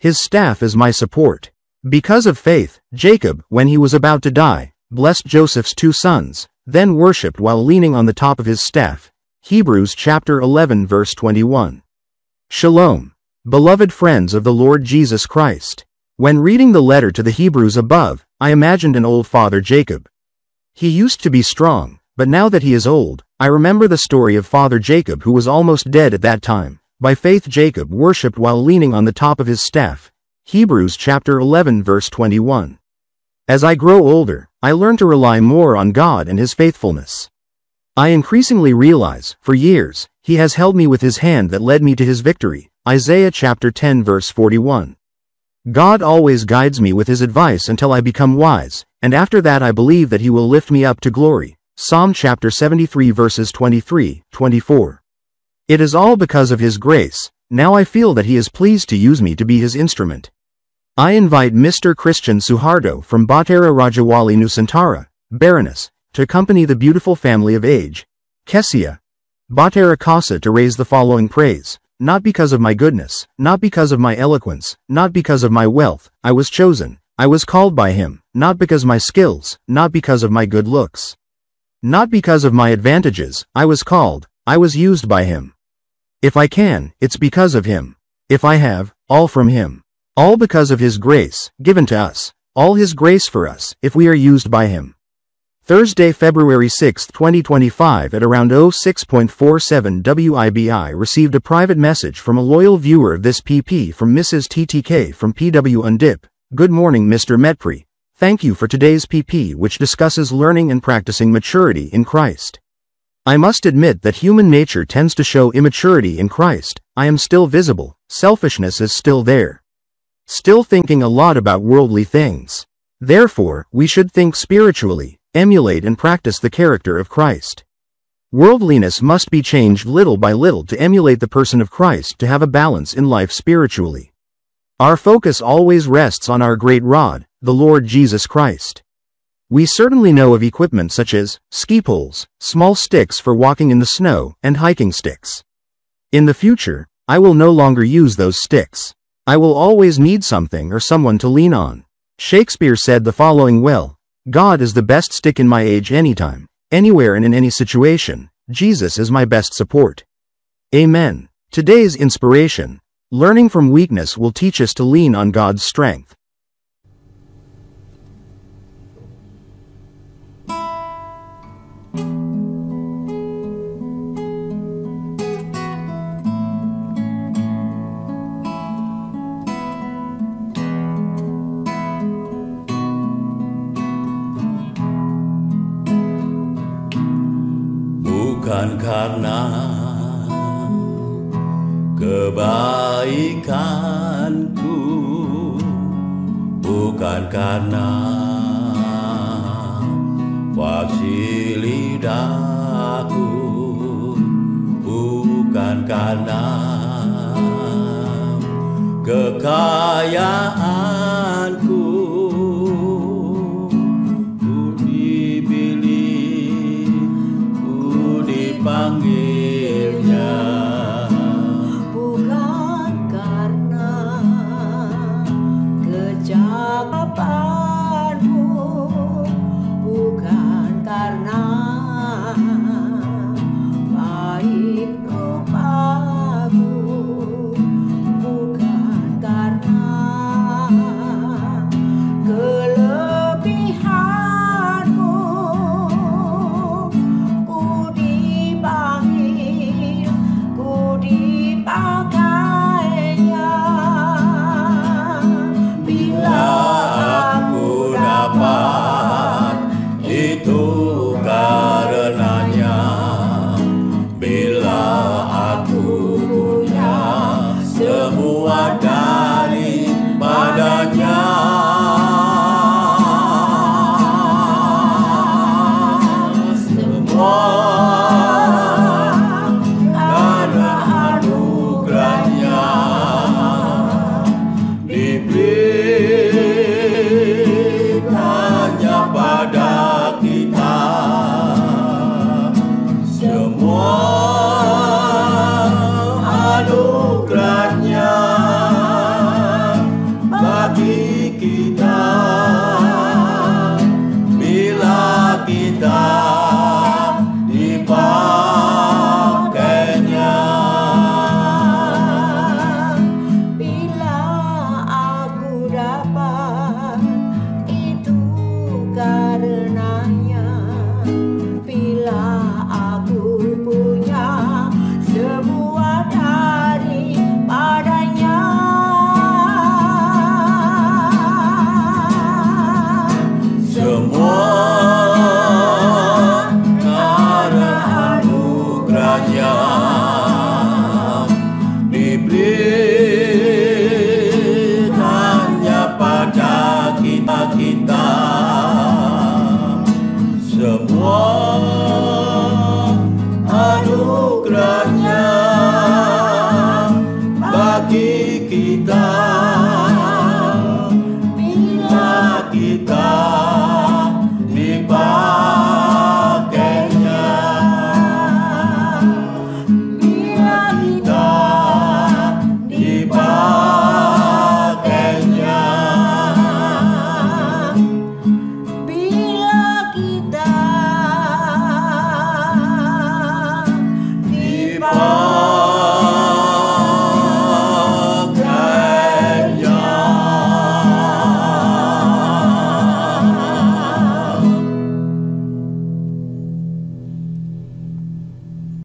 His staff is my support. Because of faith, Jacob, when he was about to die, blessed Joseph's 2 sons, then worshipped while leaning on the top of his staff. Hebrews chapter 11 verse 21. Shalom. Beloved friends of the Lord Jesus Christ. When reading the letter to the Hebrews above, I imagined an old father Jacob. He used to be strong, but now that he is old, I remember the story of Father Jacob who was almost dead at that time. By faith Jacob worshipped while leaning on the top of his staff. Hebrews chapter 11 verse 21. As I grow older, I learn to rely more on God and His faithfulness. I increasingly realize, for years, He has held me with His hand that led me to His victory. Isaiah chapter 10 verse 41. God always guides me with His advice until I become wise, and after that I believe that He will lift me up to glory. Psalm chapter 73 verses 23, 24. It is all because of His grace. Now I feel that He is pleased to use me to be His instrument. I invite Mr. Christian Suharto from Bahtera Rajawali Nusantara, Baroness, to accompany the beautiful family of age, Kessia, Bahtera Casa to raise the following praise. Not because of my goodness, not because of my eloquence, not because of my wealth, I was chosen, I was called by Him, not because my skills, not because of my good looks. Not because of my advantages, I was called, I was used by Him. If I can, it's because of Him. If I have, all from Him. All because of His grace, given to us. All His grace for us, if we are used by Him. Thursday, February 6, 2025 at around 06:47 WIBI received a private message from a loyal viewer of this PP from Mrs. TTK from PW Undip. Good morning Mr. Metpri. Thank you for today's PP which discusses learning and practicing maturity in Christ. I must admit that human nature tends to show immaturity in Christ. I am still visible, selfishness is still there. Still thinking a lot about worldly things. Therefore, we should think spiritually. Emulate and practice the character of Christ. Worldliness must be changed little by little to emulate the person of Christ to have a balance in life spiritually. Our focus always rests on our great rod, the Lord Jesus Christ. We certainly know of equipment such as ski poles, small sticks for walking in the snow, and hiking sticks. In the future, I will no longer use those sticks. I will always need something or someone to lean on. Shakespeare said the following: well, God is the best stick in my age anytime, anywhere and in any situation. Jesus is my best support. Amen. Today's inspiration. Learning from weakness will teach us to lean on God's strength. Bukan karena kebaikanku, bukan karena fasilitasku, bukan karena kekayaan